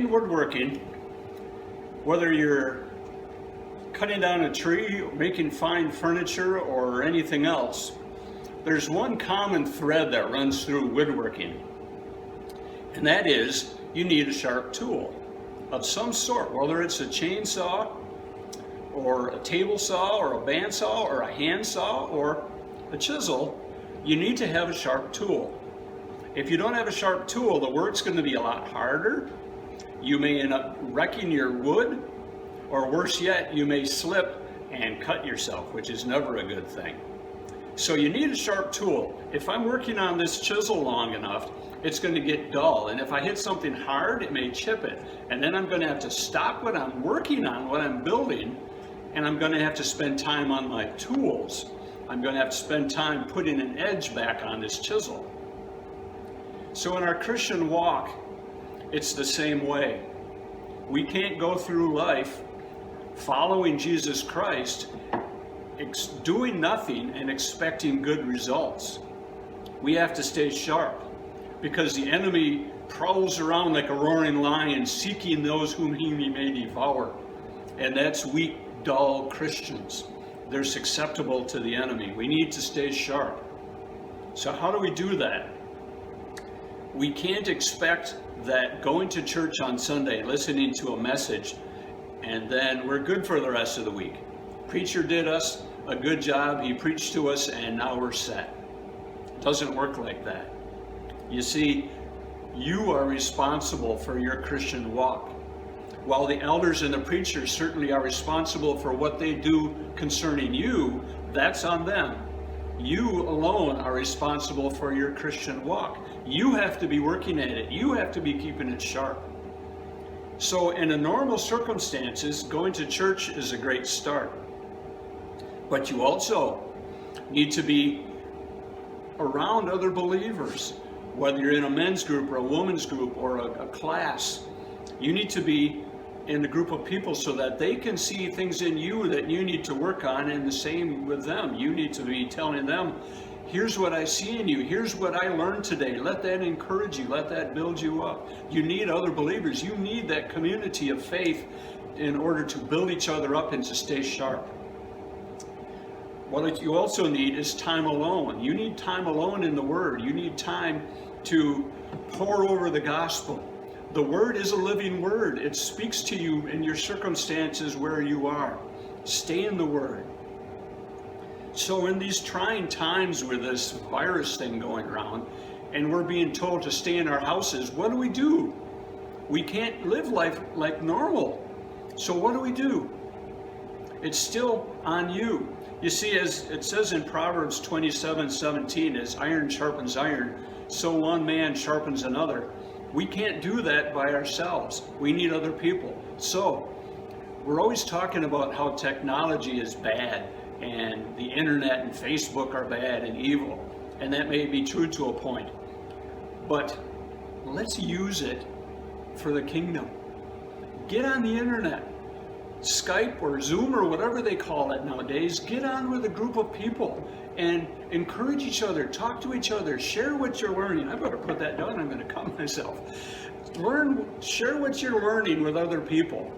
in woodworking, whether you're cutting down a tree, making fine furniture, or anything else, there's one common thread that runs through woodworking, and that is you need a sharp tool of some sort, whether it's a chainsaw or a table saw or a bandsaw or a handsaw or a chisel. You need to have a sharp tool. If you don't have a sharp tool, the work's going to be a lot harder. You may end up wrecking your wood, or worse yet, you may slip and cut yourself, which is never a good thing. So you need a sharp tool. If I'm working on this chisel long enough, it's going to get dull. And if I hit something hard, it may chip it. And then I'm going to have to stop what I'm working on, what I'm building, and I'm going to have to spend time on my tools. I'm going to have to spend time putting an edge back on this chisel. So in our Christian walk, it's the same way. We can't go through life following Jesus Christ, doing nothing and expecting good results. We have to stay sharp, because the enemy prowls around like a roaring lion, seeking those whom he may devour. And that's weak, dull Christians. They're susceptible to the enemy. We need to stay sharp. So how do we do that? We can't expect that going to church on Sunday, listening to a message, and then we're good for the rest of the week. Preacher did us a good job, he preached to us, and now we're set. It doesn't work like that. You see, you are responsible for your Christian walk. While the elders and the preachers certainly are responsible for what they do concerning you, that's on them. You alone are responsible for your Christian walk. You have to be working at it. You have to be keeping it sharp. So in a normal circumstances, going to church is a great start. But you also need to be around other believers, whether you're in a men's group or a women's group or a class. You need to be in a group of people so that they can see things in you that you need to work on, and the same with them. You need to be telling them, here's what I see in you, here's what I learned today. Let that encourage you, let that build you up. You need other believers. You need that community of faith in order to build each other up and to stay sharp. What you also need is time alone. You need time alone in the Word. You need time to pore over the gospel. The Word is a living Word. It speaks to you in your circumstances where you are. Stay in the Word. So in these trying times with this virus thing going around, and we're being told to stay in our houses, what do? We can't live life like normal. So what do? It's still on you. You see, as it says in Proverbs 27:17, as iron sharpens iron, so one man sharpens another. We can't do that by ourselves. We need other people. So we're always talking about how technology is bad, and the internet and Facebook are bad and evil. And that may be true to a point. But let's use it for the kingdom. Get on the internet. Skype or Zoom or whatever they call it nowadays. Get on with a group of people and encourage each other, talk to each other, share what you're learning. I better put that down, I'm going to cut myself. Share what you're learning with other people.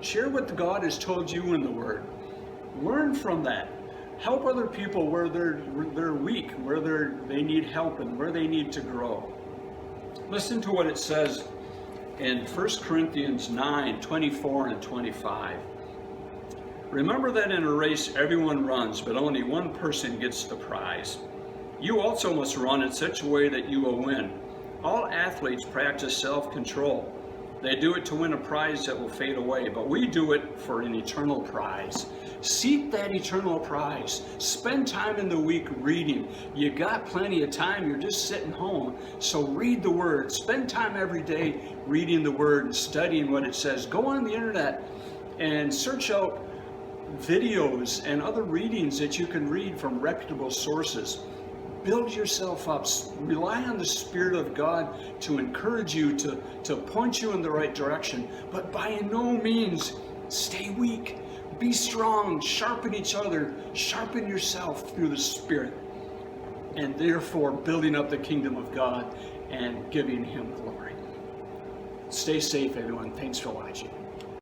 Share what God has told you in the Word. Learn from that. Help other people where they're weak, where they need help, and where they need to grow. Listen to what it says in 1 Corinthians 9:24 and 25. Remember that in a race everyone runs, but only one person gets the prize. You also must run in such a way that you will win. All athletes practice self-control. They do it to win a prize that will fade away, but we do it for an eternal prize. Seek that eternal prize. Spend time in the week reading. You got plenty of time. You're just sitting home. So read the Word. Spend time every day reading the Word and studying what it says. Go on the internet and search out videos and other readings that you can read from reputable sources. Build yourself up. Rely on the Spirit of God to encourage you, to point you in the right direction. But by no means stay weak. Be strong. Sharpen each other. Sharpen yourself through the Spirit. And therefore building up the kingdom of God and giving Him glory. Stay safe, everyone. Thanks for watching.